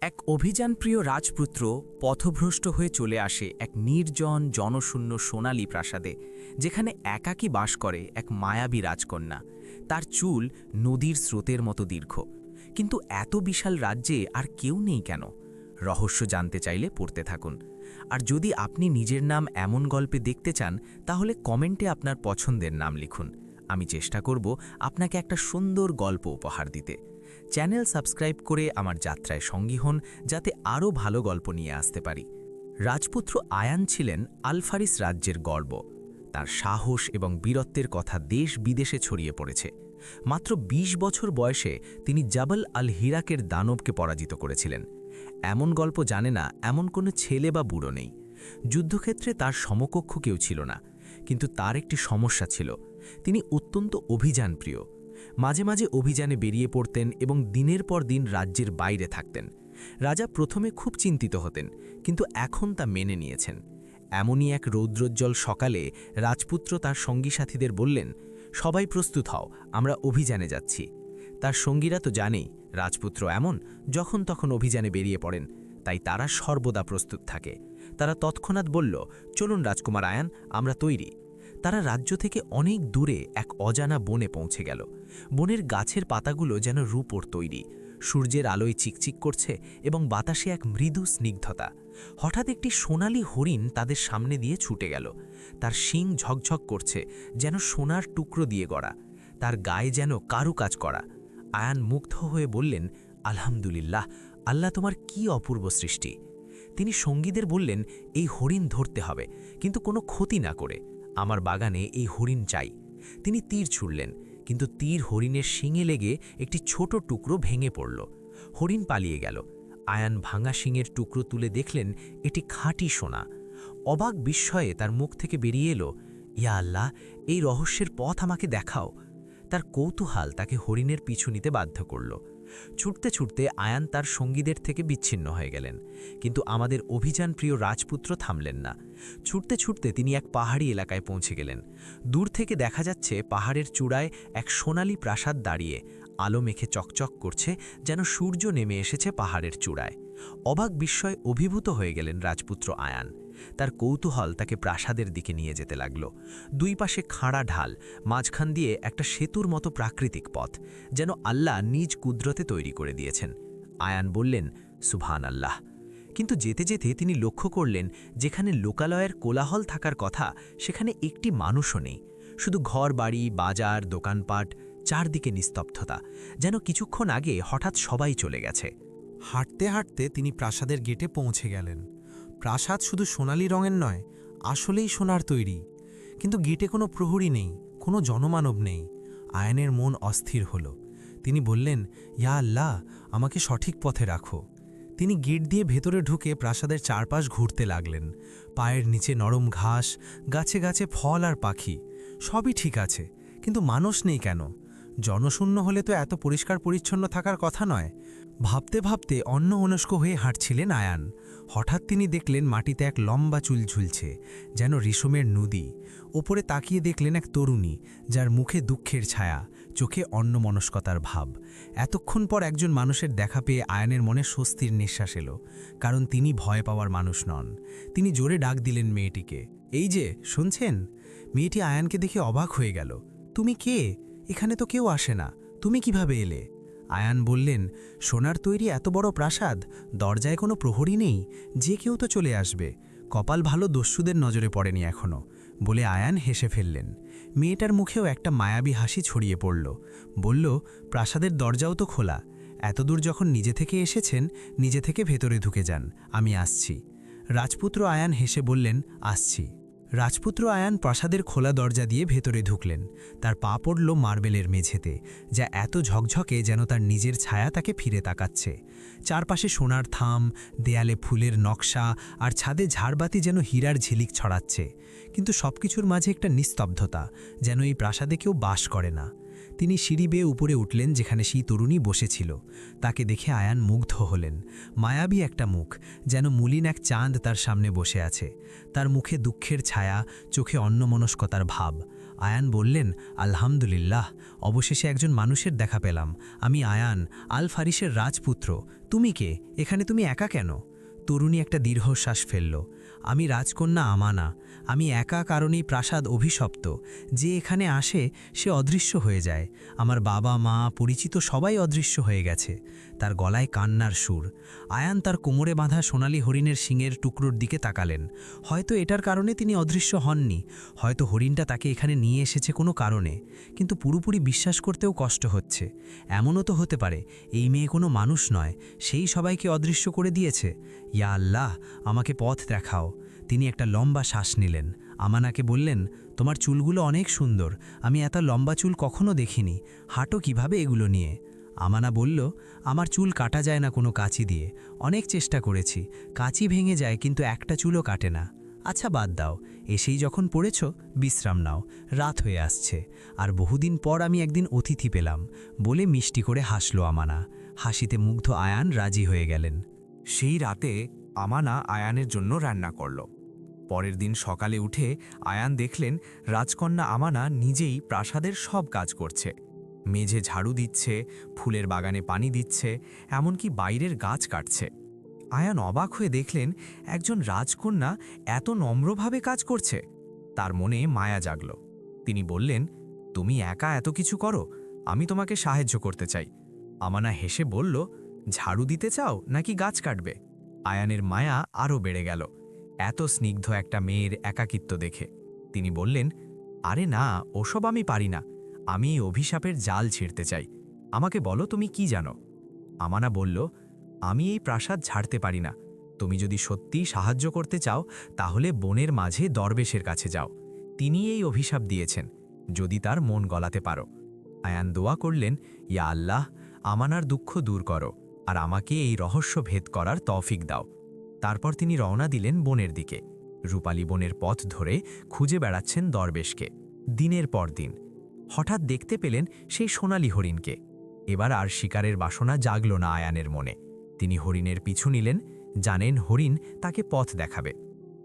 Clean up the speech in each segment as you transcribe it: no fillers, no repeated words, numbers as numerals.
এক অভিযানপ্রিয় রাজপুত্র পথভ্রষ্ট হয়ে চলে আসে এক নির্জন জনশূন্য সোনালী প্রাসাদে, যেখানে একাকী বাস করে এক মায়াবী রাজকন্যা। তার চুল নদীর স্রোতের মতো দীর্ঘ। কিন্তু এত বিশাল রাজ্যে আর কেউ নেই কেন? রহস্য জানতে চাইলে পড়তে থাকুন। আর যদি আপনি নিজের নাম এমন গল্পে দেখতে চান, তাহলে কমেন্টে আপনার পছন্দের নাম লিখুন। আমি চেষ্টা করব আপনাকে একটা সুন্দর গল্প উপহার দিতে। চ্যানেল সাবস্ক্রাইব করে আমার যাত্রায় সঙ্গী হন, যাতে আরও ভালো গল্প নিয়ে আসতে পারি। রাজপুত্র আয়ান ছিলেন আলফারিস রাজ্যের গর্ব। তার সাহস এবং বীরত্বের কথা দেশ বিদেশে ছড়িয়ে পড়েছে। মাত্র ২০ বছর বয়সে তিনি জাবল আল হিরাকের দানবকে পরাজিত করেছিলেন। এমন গল্প জানে না এমন কোনো ছেলে বা বুড়ো নেই। যুদ্ধক্ষেত্রে তার সমকক্ষ কেউ ছিল না, কিন্তু তার একটি সমস্যা ছিল। তিনি অত্যন্ত অভিযানপ্রিয়। মাঝে মাঝে অভিযানে বেরিয়ে পড়তেন এবং দিনের পর দিন রাজ্যের বাইরে থাকতেন। রাজা প্রথমে খুব চিন্তিত হতেন, কিন্তু এখন তা মেনে নিয়েছেন। এমনই এক রৌদ্রোজ্জ্বল সকালে রাজপুত্র তার সঙ্গী সাথীদের বললেন, সবাই প্রস্তুত হও, আমরা অভিযানে যাচ্ছি। তার সঙ্গীরা তো জানেই রাজপুত্র এমন, যখন তখন অভিযানে বেরিয়ে পড়েন, তাই তারা সর্বদা প্রস্তুত থাকে। তারা তৎক্ষণাৎ বলল, চলুন রাজকুমার আয়ান, আমরা তৈরি। তারা রাজ্য থেকে অনেক দূরে এক অজানা বনে পৌঁছে গেল। বনের গাছের পাতাগুলো যেন রূপোর তৈরি, সূর্যের আলোয় চিকচিক করছে এবং বাতাসে এক মৃদু স্নিগ্ধতা। হঠাৎ একটি সোনালী হরিণ তাদের সামনে দিয়ে ছুটে গেল। তার শিং ঝকঝক করছে, যেন সোনার টুকরো দিয়ে গড়া। তার গায়ে যেন কারুকাজ করা। আয়ান মুগ্ধ হয়ে বললেন, আলহামদুলিল্লাহ, আল্লাহ তোমার কি অপূর্ব সৃষ্টি। তিনি সঙ্গীদের বললেন, এই হরিণ ধরতে হবে, কিন্তু কোনো ক্ষতি না করে। আমার বাগানে এই হরিণ চাই। তিনি তীর ছুড়লেন, কিন্তু তীর হরিণের শিঙে লেগে একটি ছোট টুকরো ভেঙে পড়ল। হরিণ পালিয়ে গেল। আয়ান ভাঙা শিঙের টুকরো তুলে দেখলেন এটি খাঁটি সোনা। অবাক বিস্ময়ে তার মুখ থেকে বেরিয়ে এলো, ইয়া আল্লাহ, এই রহস্যের পথ আমাকে দেখাও। তার কৌতূহল তাকে হরিণের পিছু নিতে বাধ্য করল। ছুটতে ছুটতে আয়ান তার সঙ্গীদের থেকে বিচ্ছিন্ন হয়ে গেলেন, কিন্তু আমাদের অভিযানপ্রিয় রাজপুত্র থামলেন না। ছুটতে ছুটতে তিনি এক পাহাড়ি এলাকায় পৌঁছে গেলেন। দূর থেকে দেখা যাচ্ছে পাহাড়ের চূড়ায় এক সোনালী প্রাসাদ দাঁড়িয়ে, আলো মেখে চকচক করছে, যেন সূর্য নেমে এসেছে পাহাড়ের চূড়ায়। অবাক বিস্ময়ে অভিভূত হয়ে গেলেন রাজপুত্র আয়ান। তার কৌতূহল তাকে প্রাসাদের দিকে নিয়ে যেতে লাগল। দুই পাশে খাড়া ঢাল, মাঝখান দিয়ে একটা সেতুর মতো প্রাকৃতিক পথ, যেন আল্লাহ নিজ কুদরতে তৈরি করে দিয়েছেন। আয়ান বললেন, সুবহান আল্লাহ। কিন্তু যেতে যেতে তিনি লক্ষ্য করলেন, যেখানে লোকালয়ের কোলাহল থাকার কথা, সেখানে একটি মানুষও নেই। শুধু ঘর বাড়ি, বাজার, দোকানপাট, চারদিকে নিস্তব্ধতা, যেন কিছুক্ষণ আগে হঠাৎ সবাই চলে গেছে। হাঁটতে হাঁটতে তিনি প্রাসাদের গেটে পৌঁছে গেলেন। প্রাসাদ শুধু সোনালি রঙের নয়, আসলেই সোনার তৈরি। কিন্তু গেটে কোনো প্রহরী নেই, কোনো জনমানব নেই। আয়ানের মন অস্থির হল। তিনি বললেন, ইয়া আল্লাহ, আমাকে সঠিক পথে রাখো। তিনি গেট দিয়ে ভেতরে ঢুকে প্রাসাদের চারপাশ ঘুরতে লাগলেন। পায়ের নিচে নরম ঘাস, গাছে গাছে ফল আর পাখি, সবই ঠিক আছে, কিন্তু মানুষ নেই কেন? জনশূন্য হলে তো এত পরিষ্কার পরিচ্ছন্ন থাকার কথা নয়। ভাবতে ভাবতে অন্যমনস্ক হয়ে হাঁটছিলেন আয়ান। হঠাৎ তিনি দেখলেন মাটিতে এক লম্বা চুল ঝুলছে, যেন রেশমের নদী। ওপরে তাকিয়ে দেখলেন এক তরুণী, যার মুখে দুঃখের ছায়া, চোখে অন্যমনস্কতার ভাব। এতক্ষণ পর একজন মানুষের দেখা পেয়ে আয়ানের মনে স্বস্তির নিঃশ্বাস এলো, কারণ তিনি ভয় পাওয়ার মানুষ নন। তিনি জোরে ডাক দিলেন মেয়েটিকে, এই যে, শুনছেন? মেয়েটি আয়ানকে দেখে অবাক হয়ে গেল। তুমি কে? এখানে তো কেউ আসে না, তুমি কিভাবে এলে? আয়ান বললেন, সোনার তৈরি এত বড় প্রাসাদ, দরজায় কোনো প্রহরী নেই, যে কেউ তো চলে আসবে। কপাল ভালো দস্যুদের নজরে পড়েনি এখনো, বলে আয়ান হেসে ফেললেন। মেয়েটার মুখেও একটা মায়াবী হাসি ছড়িয়ে পড়ল। বলল, প্রাসাদের দরজাও তো খোলা। এতদূর যখন নিজে থেকে এসেছেন, নিজে থেকে ভেতরে ঢুকে যান, আমি আসছি। রাজপুত্র আয়ান হেসে বললেন, আসছি। রাজপুত্র আয়ান প্রাসাদের খোলা দরজা দিয়ে ভেতরে ঢুকলেন। তার পা পড়ল মার্বেলের মেঝেতে, যা এত ঝকঝকে যেন তার নিজের ছায়া তাকে ফিরে তাকাচ্ছে। চারপাশে সোনার থাম, দেয়ালে ফুলের নকশা, আর ছাদে ঝাড়বাতি যেন হীরার ঝিলিক ছড়াচ্ছে। কিন্তু সবকিছুর মাঝে একটা নিস্তব্ধতা, যেন এই প্রাসাদে কেউ বাস করে না। তিনি সিঁড়ি বেয়ে উপরে উঠলেন, যেখানে সেই তরুণী বসেছিল। তাকে দেখে আয়ান মুগ্ধ হলেন। মায়াবী একটা মুখ, যেন মলিন এক চাঁদ তার সামনে বসে আছে। তার মুখে দুঃখের ছায়া, চোখে অন্যমনস্কতার ভাব। আয়ান বললেন, আলহামদুলিল্লাহ, অবশেষে একজন মানুষের দেখা পেলাম। আমি আয়ান, আল ফারিসের রাজপুত্র। তুমি কে? এখানে তুমি একা কেন? তরুণী একটা দীর্ঘশ্বাস ফেলল। আমি রাজকন্যা আমানা। আমি একা কারণেই প্রাসাদ অভিশপ্ত। যে এখানে আসে সে অদৃশ্য হয়ে যায়। আমার বাবা মা পরিচিত সবাই অদৃশ্য হয়ে গেছে। তার গলায় কান্নার সুর। আয়ান তার কোমরে বাঁধা সোনালি হরিণের শিঙের টুকরোর দিকে তাকালেন। হয়তো এটার কারণে তিনি অদৃশ্য হননি, হয়তো হরিণটা তাকে এখানে নিয়ে এসেছে কোনো কারণে, কিন্তু পুরোপুরি বিশ্বাস করতেও কষ্ট হচ্ছে। এমনও তো হতে পারে এই মেয়ে কোনো মানুষ নয়, সেই সবাইকে অদৃশ্য করে দিয়েছে। ইয়া আল্লাহ, আমাকে পথ দেখাও। তিনি একটা লম্বা শ্বাস নিলেন। আমানাকে বললেন, তোমার চুলগুলো অনেক সুন্দর, আমি এত লম্বা চুল কখনো দেখিনি, হাঁটো কিভাবে এগুলো নিয়ে? আমানা বলল, আমার চুল কাটা যায় না কোনো কাঁচি দিয়ে, অনেক চেষ্টা করেছি, কাঁচি ভেঙে যায় কিন্তু একটা চুলও কাটে না। আচ্ছা বাদ দাও, এসেই যখন পড়েছ বিশ্রাম নাও, রাত হয়ে আসছে, আর বহুদিন পর আমি একদিন অতিথি পেলাম, বলে মিষ্টি করে হাসল আমানা। হাসিতে মুগ্ধ আয়ান রাজি হয়ে গেলেন। সেই রাতে আমানা আয়ানের জন্য রান্না করল। পরের দিন সকালে উঠে আয়ান দেখলেন রাজকন্যা আমানা নিজেই প্রাসাদের সব কাজ করছে। মেঝে ঝাড়ু দিচ্ছে, ফুলের বাগানে পানি দিচ্ছে, এমনকি বাইরের গাছ কাটছে। আয়ান অবাক হয়ে দেখলেন একজন রাজকন্যা এত নম্রভাবে কাজ করছে। তার মনে মায়া জাগল। তিনি বললেন, তুমি একা এত কিছু করো, আমি তোমাকে সাহায্য করতে চাই। আমানা হেসে বলল, ঝাড়ু দিতে চাও নাকি গাছ কাটবে? আয়ানের মায়া আরও বেড়ে গেল এত স্নিগ্ধ একটা মেয়ের একাকিত্ব দেখে। তিনি বললেন, আরে না, ওসব আমি পারি না, আমি এই অভিশাপের জাল ছিঁড়তে চাই। আমাকে বলো তুমি কি জানো? আমানা বলল, আমি এই প্রাসাদ ছাড়তে পারি না। তুমি যদি সত্যিই সাহায্য করতে চাও তাহলে বনের মাঝে দরবেশের কাছে যাও, তিনি এই অভিশাপ দিয়েছেন, যদি তার মন গলাতে পারো। আয়ান দোয়া করলেন, ইয়া আল্লাহ, আমানার দুঃখ দূর করো আর আমাকে এই রহস্য ভেদ করার তৌফিক দাও। তারপর তিনি রওনা দিলেন বনের দিকে। রূপালী বনের পথ ধরে খুঁজে বেড়াচ্ছেন দরবেশকে দিনের পর দিন। হঠাৎ দেখতে পেলেন সেই সোনালি হরিণকে। এবার আর শিকারের বাসনা জাগল না আয়ানের মনে। তিনি হরিণের পিছু নিলেন, জানেন হরিণ তাকে পথ দেখাবে।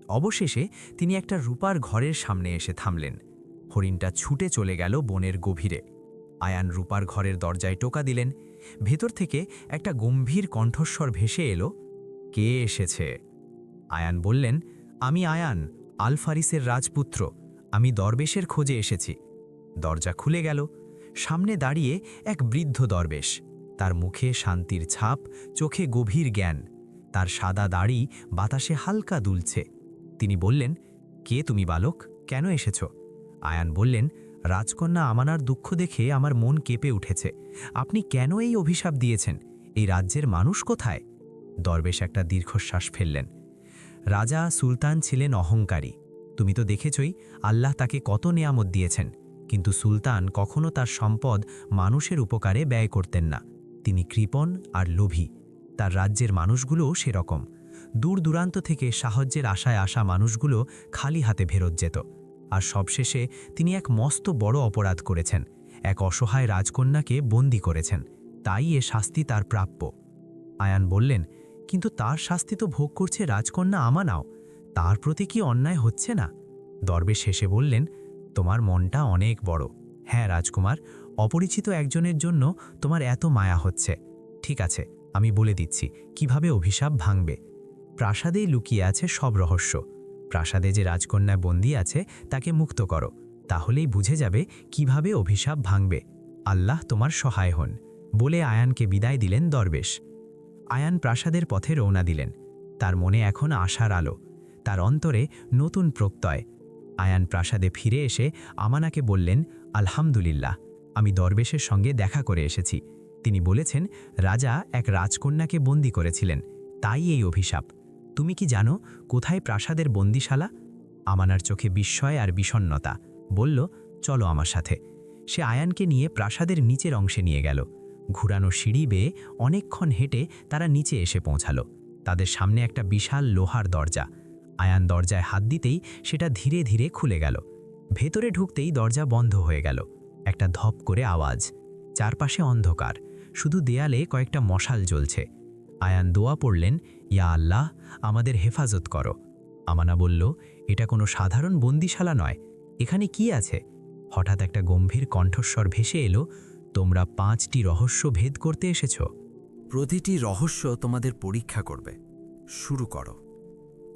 অবশেষে তিনি একটা রূপার ঘরের সামনে এসে থামলেন। হরিণটা ছুটে চলে গেল বনের গভীরে। আয়ান রূপার ঘরের দরজায় টোকা দিলেন। ভেতর থেকে একটা গম্ভীর কণ্ঠস্বর ভেসে এলো, কে এসেছে? আয়ান বললেন, আমি আয়ান, আল ফারিসের রাজপুত্র, আমি দরবেশের খোঁজে এসেছি। দরজা খুলে গেল। সামনে দাঁড়িয়ে এক বৃদ্ধ দরবেশ। তার মুখে শান্তির ছাপ, চোখে গভীর জ্ঞান। তার সাদা দাড়ি বাতাসে হালকা দুলছে। তিনি বললেন, কে তুমি বালক, কেন এসেছ? আয়ান বললেন, রাজকন্যা আমানার দুঃখ দেখে আমার মন কেঁপে উঠেছে। আপনি কেন এই অভিশাপ দিয়েছেন? এই রাজ্যের মানুষ কোথায়? দরবেশ একটা দীর্ঘশ্বাস ফেললেন। রাজা সুলতান ছিলেন অহংকারী। তুমি তো দেখেছই আল্লাহ তাকে কত নেয়ামত দিয়েছেন, কিন্তু সুলতান কখনো তার সম্পদ মানুষের উপকারে ব্যয় করতেন না। তিনি কৃপণ আর লোভী। তার রাজ্যের মানুষগুলোও সেরকম। দূর দূরান্ত থেকে সাহায্যের আশায় আসা মানুষগুলো খালি হাতে ফেরত যেত। আর সবশেষে তিনি এক মস্ত বড় অপরাধ করেছেন, এক অসহায় রাজকন্যাকে বন্দী করেছেন। তাই এ শাস্তি তার প্রাপ্য। আয়ান বললেন, কিন্তু তার শাস্তি তো ভোগ করছে রাজকন্যা আমানাও, তার প্রতি কি অন্যায় হচ্ছে না? দরবেশ হেসে বললেন, তোমার মনটা অনেক বড়। হ্যাঁ রাজকুমার, অপরিচিত একজনের জন্য তোমার এত মায়া হচ্ছে। ঠিক আছে, আমি বলে দিচ্ছি কিভাবে অভিশাপ ভাঙবে। প্রাসাদেই লুকিয়ে আছে সব রহস্য। প্রাসাদে যে রাজকন্যা বন্দী আছে তাকে মুক্ত করো, তাহলেই বুঝে যাবে কিভাবে অভিশাপ ভাঙবে। আল্লাহ তোমার সহায় হন, বলে আয়ানকে বিদায় দিলেন দরবেশ। আয়ান প্রাসাদের পথে রওনা দিলেন। তার মনে এখন আশার আলো, তার অন্তরে নতুন প্রত্যয়। আয়ান প্রাসাদে ফিরে এসে আমানাকে বললেন, আলহামদুলিল্লাহ, আমি দরবেশের সঙ্গে দেখা করে এসেছি। তিনি বলেছেন রাজা এক রাজকন্যাকে বন্দী করেছিলেন, তাই এই অভিশাপ। তুমি কি জানো কোথায় প্রাসাদের বন্দিশালা? আমানার চোখে বিস্ময় আর বিষণ্ণতা। বলল, চলো আমার সাথে। সে আয়ানকে নিয়ে প্রাসাদের নিচের অংশে নিয়ে গেল। ঘুরানো সিঁড়ি বেয়ে অনেকক্ষণ হেঁটে তারা নিচে এসে পৌঁছালো। তাদের সামনে একটা বিশাল লোহার দরজা। আয়ান দরজায় হাত দিতেই সেটা ধীরে ধীরে খুলে গেল। ভেতরে ঢুকতেই দরজা বন্ধ হয়ে গেল। একটা ধপ করে আওয়াজ। চারপাশে অন্ধকার, শুধু দেয়ালে কয়েকটা মশাল জ্বলছে। আয়ান দোয়া পড়লেন, ইয়া আল্লাহ, আমাদের হেফাজত করো। আমানা বলল, এটা কোনো সাধারণ বন্দিশালা নয়, এখানে কি আছে? হঠাৎ একটা গম্ভীর কণ্ঠস্বর ভেসে এলো, তোমরা 5টি রহস্য ভেদ করতে এসেছ। প্রতিটি রহস্য তোমাদের পরীক্ষা করবে। শুরু করো।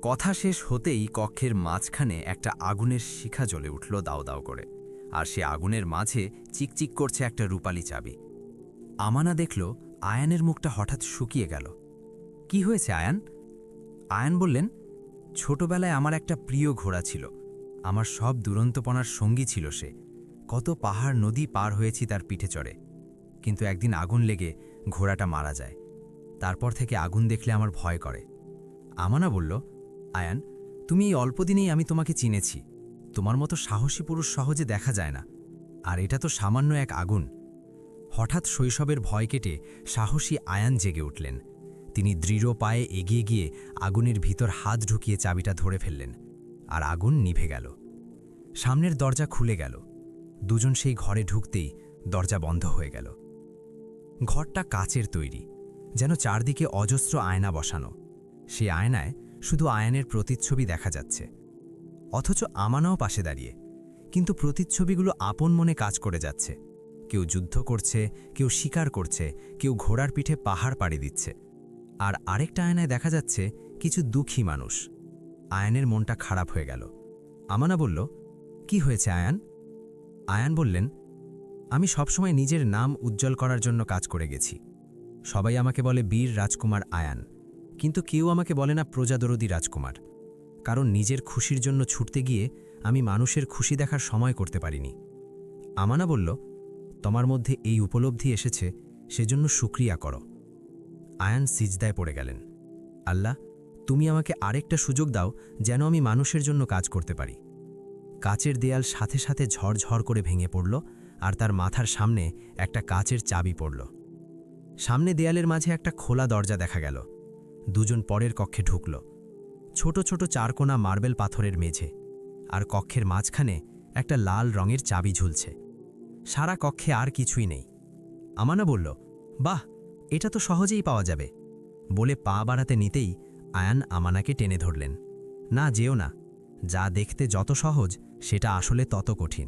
কথা শেষ হতেই কক্ষের মাঝখানে একটা আগুনের শিখা জ্বলে উঠল দাও দাও করে, আর সে আগুনের মাঝে চিকচিক করছে একটা রূপালি চাবি। আমানা দেখল আয়ানের মুখটা হঠাৎ শুকিয়ে গেল। কি হয়েছে আয়ান? আয়ান বললেন, ছোটবেলায় আমার একটা প্রিয় ঘোড়া ছিল। আমার সব দুরন্তপনার সঙ্গী ছিল সে। কত পাহাড় নদী পার হয়েছি তার পিঠে চড়ে। কিন্তু একদিন আগুন লেগে ঘোড়াটা মারা যায়। তারপর থেকে আগুন দেখলে আমার ভয় করে। আমানা বলল, আয়ান, তুমি এই অল্প দিনেই আমি তোমাকে চিনেছি। তোমার মতো সাহসী পুরুষ সহজে দেখা যায় না, আর এটা তো সামান্য এক আগুন। হঠাৎ শৈশবের ভয় কেটে সাহসী আয়ান জেগে উঠলেন। তিনি দৃঢ় পায়ে এগিয়ে গিয়ে আগুনের ভিতর হাত ঢুকিয়ে চাবিটা ধরে ফেললেন, আর আগুন নিভে গেল। সামনের দরজা খুলে গেল। দুজন সেই ঘরে ঢুকতেই দরজা বন্ধ হয়ে গেল। ঘরটা কাচের তৈরি, যেন চারদিকে অজস্র আয়না বসানো। সেই আয়নায় শুধু আয়ানের প্রতিচ্ছবি দেখা যাচ্ছে। অথচ আমানাও পাশে দাঁড়িয়ে, কিন্তু প্রতিচ্ছবিগুলো আপন মনে কাজ করে যাচ্ছে। কেউ যুদ্ধ করছে, কেউ শিকার করছে, কেউ ঘোড়ার পিঠে পাহাড় পাড়ি দিচ্ছে। আর আরেকটা আয়নায় দেখা যাচ্ছে কিছু দুঃখী মানুষ। আয়ানের মনটা খারাপ হয়ে গেল। আমানা বলল, কি হয়েছে আয়ান? আয়ান বললেন, আমি সবসময় নিজের নাম উজ্জ্বল করার জন্য কাজ করে গেছি। সবাই আমাকে বলে বীর রাজকুমার আয়ান, কিন্তু কেউ আমাকে বলে না প্রজাদরদী রাজকুমার। কারণ নিজের খুশির জন্য ছুটতে গিয়ে আমি মানুষের খুশি দেখার সময় করতে পারিনি। আমানা বলল, তোমার মধ্যে এই উপলব্ধি এসেছে, সেজন্য শুকরিয়া করো। আয়ান সিজদায় পড়ে গেলেন। আল্লাহ, তুমি আমাকে আরেকটা সুযোগ দাও যেন আমি মানুষের জন্য কাজ করতে পারি। কাচের দেয়াল সাথে সাথে ঝড়ঝড় করে ভেঙে পড়ল, আর তার মাথার সামনে একটা কাচের চাবি পড়ল। সামনে দেয়ালের মাঝে একটা খোলা দরজা দেখা গেল। দুজন পরের কক্ষে ঢুকল। ছোট ছোট চারকোনা মার্বেল পাথরের মেঝে, আর কক্ষের মাঝখানে একটা লাল রঙের চাবি ঝুলছে। সারা কক্ষে আর কিছুই নেই। আমানা বলল, বাহ, এটা তো সহজেই পাওয়া যাবে। বলে পা বাড়াতে নিতেই আয়ান আমানাকে টেনে ধরলেন। না, যেও না। যা দেখতে যত সহজ সেটা আসলে তত কঠিন।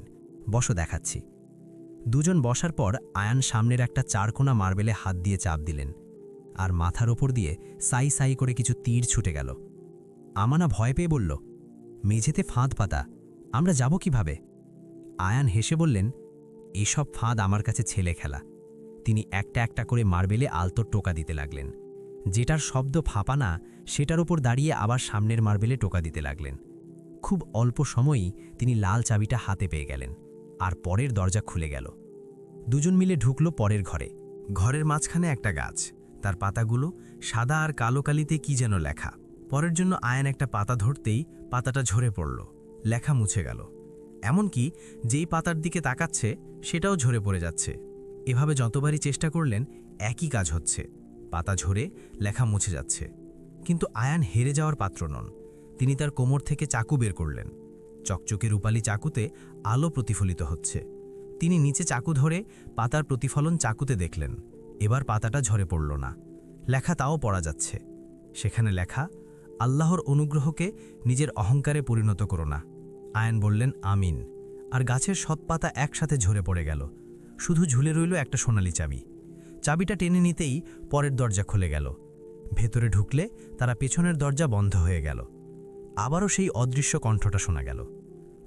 বসো, দেখাচ্ছি। দুজন বসার পর আয়ান সামনের একটা চারকোনা মার্বেলে হাত দিয়ে চাপ দিলেন, আর মাথার ওপর দিয়ে সাই সাই করে কিছু তীর ছুটে গেল। আমানা ভয় পেয়ে বলল, মেঝেতে ফাঁদ পাতা, আমরা যাব কিভাবে? আয়ান হেসে বললেন, এসব ফাঁদ আমার কাছে ছেলে খেলা। তিনি একটা একটা করে মার্বেলে আলতো টোকা দিতে লাগলেন। যেটার শব্দ ফাঁপা না, সেটার ওপর দাঁড়িয়ে আবার সামনের মার্বেলে টোকা দিতে লাগলেন। খুব অল্প সময়েই তিনি লাল চাবিটা হাতে পেয়ে গেলেন, আর পরের দরজা খুলে গেল। দুজন মিলে ঢুকল পরের ঘরে। ঘরের মাঝখানে একটা গাছ, তার পাতাগুলো সাদা আর কালো কালিতে কি যেন লেখা। পরের জন্য আয়ান একটা পাতা ধরতেই পাতাটা ঝরে পড়ল, লেখা মুছে গেল। এমনকি যেই পাতার দিকে তাকাচ্ছে সেটাও ঝরে পড়ে যাচ্ছে। এভাবে যতবারই চেষ্টা করলেন একই কাজ হচ্ছে, পাতা ঝরে লেখা মুছে যাচ্ছে। কিন্তু আয়ান হেরে যাওয়ার পাত্র নন। তিনি তার কোমর থেকে চাকু বের করলেন। চকচকে রূপালি চাকুতে আলো প্রতিফলিত হচ্ছে। তিনি নিচে চাকু ধরে পাতার প্রতিফলন চাকুতে দেখলেন। এবার পাতাটা ঝরে পড়ল না, লেখা তাও পড়া যাচ্ছে। সেখানে লেখা, আল্লাহর অনুগ্রহকে নিজের অহংকারে পরিণত করো না। আয়ান বললেন, আমিন। আর গাছের সব পাতা একসাথে ঝরে পড়ে গেল। শুধু ঝুলে রইল একটা সোনালি চাবি। চাবিটা টেনে নিতেই পরের দরজা খুলে গেল। ভেতরে ঢুকলে তারা পেছনের দরজা বন্ধ হয়ে গেল। আবারও সেই অদৃশ্য কণ্ঠটা শোনা গেল,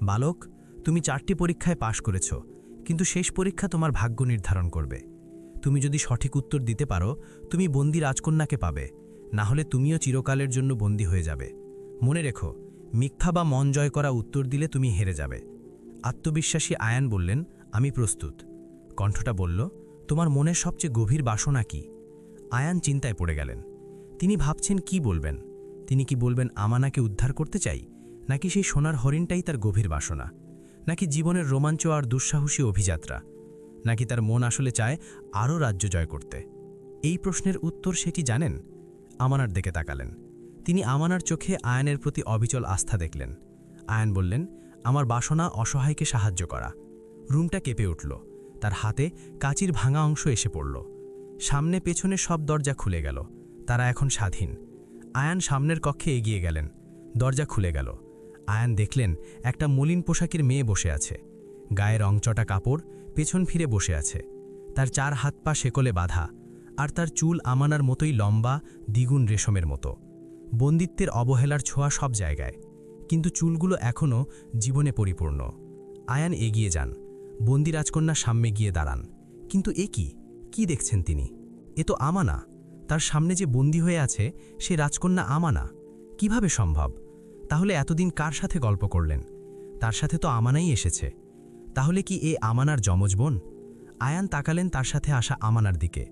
বালক, তুমি 4টি পরীক্ষায় পাশ করেছ, কিন্তু শেষ পরীক্ষা তোমার ভাগ্য নির্ধারণ করবে। তুমি যদি সঠিক উত্তর দিতে পারো, তুমি বন্দী রাজকন্যাকে পাবে, না হলে তুমিও চিরকালের জন্য বন্দী হয়ে যাবে। মনে রেখো, মিথ্যা বা মন জয় করা উত্তর দিলে তুমি হেরে যাবে। আত্মবিশ্বাসী আয়ান বললেন, আমি প্রস্তুত। কণ্ঠটা বলল, তোমার মনের সবচেয়ে গভীর বাসনা কি? আয়ান চিন্তায় পড়ে গেলেন। তিনি ভাবছেন কি বলবেন। তিনি কি বলবেন আমানাকে উদ্ধার করতে চাই, নাকি সেই সোনার হরিণটাই তার গভীর বাসনা, নাকি জীবনের রোমাঞ্চ আর দুঃসাহসী অভিযাত্রা, নাকি তার মন আসলে চায় আরও রাজ্য জয় করতে? এই প্রশ্নের উত্তর সেটি জানেন। আমানার দিকে তাকালেন। তিনি আমানার চোখে আয়ানের প্রতি অবিচল আস্থা দেখলেন। আয়ান বললেন, আমার বাসনা অসহায়কে সাহায্য করা। রুমটা কেঁপে উঠল। তার হাতে কাঁচির ভাঙা অংশ এসে পড়ল। সামনে পেছনে সব দরজা খুলে গেল। তারা এখন স্বাধীন। আয়ান সামনের কক্ষে এগিয়ে গেলেন। দরজা খুলে গেল। আয়ান দেখলেন একটা মলিন পোশাকের মেয়ে বসে আছে। গায়ে রংচটা কাপড়, পেছন ফিরে বসে আছে। তার 4 হাত পা শেকলে বাঁধা, আর তার চুল আমানার মতোই লম্বা, দ্বিগুণ রেশমের মতো। বন্দিত্বের অবহেলার ছোঁয়া সব জায়গায়, কিন্তু চুলগুলো এখনও জীবনে পরিপূর্ণ। আয়ান এগিয়ে যান, বন্দি রাজকন্যার সামনে গিয়ে দাঁড়ান। কিন্তু এ কি দেখছেন তিনি? এ তো আমানা। তার সামনে যে বন্দী হয়ে আছে সে রাজকন্যা আমানা। কিভাবে সম্ভব? তাহলে এতদিন কার সাথে গল্প করলেন? তার সাথে তো আমানাই এসেছে। তাহলে কি এ আমানার যমজ বোন? আয়ান তাকালেন তার সাথে আসা আমানার দিকে।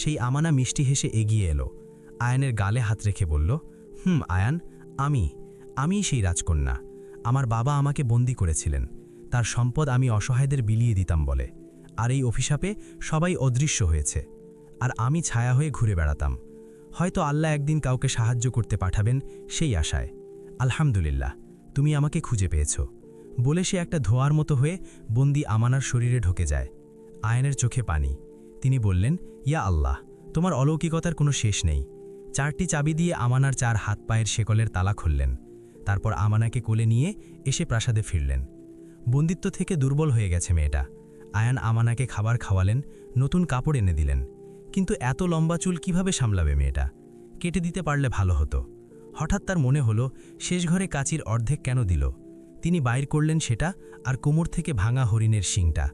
সেই আমানা মিষ্টি হেসে এগিয়ে এলো, আয়ানের গালে হাত রেখে বলল, আয়ান, আমিই সেই রাজকন্যা। আমার বাবা আমাকে বন্দী করেছিলেন, তার সম্পদ আমি অসহায়দের বিলিয়ে দিতাম বলে। আর এই অভিশাপে সবাই অদৃশ্য হয়েছে, আর আমি ছায়া হয়ে ঘুরে বেড়াতাম। হয়তো আল্লাহ একদিন কাউকে সাহায্য করতে পাঠাবেন সেই আশায়। আলহামদুলিল্লাহ, তুমি আমাকে খুঁজে পেয়েছ, বলে সে একটা ধোঁয়ার মতো হয়ে বন্দি আমানার শরীরে ঢোকে যায়। আয়ানের চোখে পানি। তিনি বললেন, ইয়া আল্লাহ, তোমার অলৌকিকতার কোনো শেষ নেই। 4টি চাবি দিয়ে আমানার 4 হাত পায়ের শেকলের তালা খুললেন। তারপর আমানাকে কোলে নিয়ে এসে প্রাসাদে ফিরলেন। বন্দিত্ব থেকে দুর্বল হয়ে গেছে মেয়েটা। আয়ান আমানাকে খাবার খাওয়ালেন, নতুন কাপড় এনে দিলেন। কিন্তু এত লম্বা চুল কিভাবে সামলাবে মেয়েটা? কেটে দিতে পারলে ভালো হতো। হঠাৎ তার মনে হলো, শেষ ঘরে কাচির অর্ধেক কেন দিল? তিনি বাইর করলেন সেটা, আর কোমর থেকে ভাঙা হরিণের শিংটা।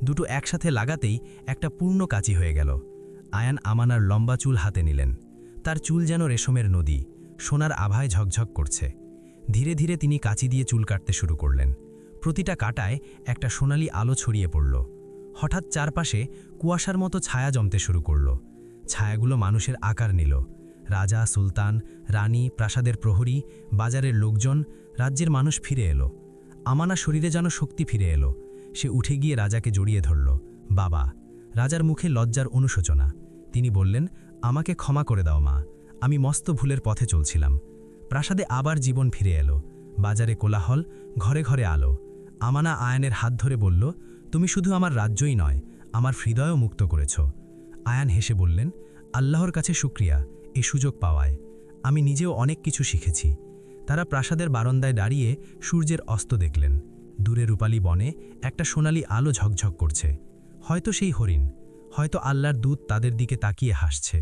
দুটো একসাথে লাগাতেই একটা পূর্ণ কাচি হয়ে গেল। আয়ান আমানার লম্বা চুল হাতে নিলেন। তার চুল যেন রেশমের নদী, সোনার আভায় ঝকঝক করছে। ধীরে ধীরে তিনি কাচি দিয়ে চুল কাটতে শুরু করলেন। প্রতিটা কাটায় একটা সোনালি আলো ছড়িয়ে পড়ল। হঠাৎ চারপাশে কুয়াশার মতো ছায়া জমতে শুরু করল। ছায়াগুলো মানুষের আকার নিল। রাজা, সুলতান, রানী, প্রাসাদের প্রহরী, বাজারের লোকজন, রাজ্যের মানুষ ফিরে এলো। আমানা শরীরে যেন শক্তি ফিরে এলো। সে উঠে গিয়ে রাজাকে জড়িয়ে ধরল। বাবা! রাজার মুখে লজ্জার অনুশোচনা। তিনি বললেন, আমাকে ক্ষমা করে দাও মা, আমি মস্ত ভুলের পথে চলছিলাম। প্রাসাদে আবার জীবন ফিরে এলো। বাজারে কোলাহল, ঘরে ঘরে আলো। আমানা আয়ানের হাত ধরে বলল, তুমি শুধু আমার রাজ্যই নয়, আমার হৃদয়ও মুক্ত করেছ। আয়ান হেসে বললেন, আল্লাহর কাছে শুকরিয়া এই সুযোগ পাওয়ায়। আমি নিজেও অনেক কিছু শিখেছি। তারা প্রাসাদের বারান্দায় দাঁড়িয়ে সূর্যের অস্ত দেখলেন। দূরে রূপালী বনে একটা সোনালি আলো ঝকঝক করছে। হয়তো সেই হরিণ, হয়তো আল্লাহর দূত তাদের দিকে তাকিয়ে হাসছে।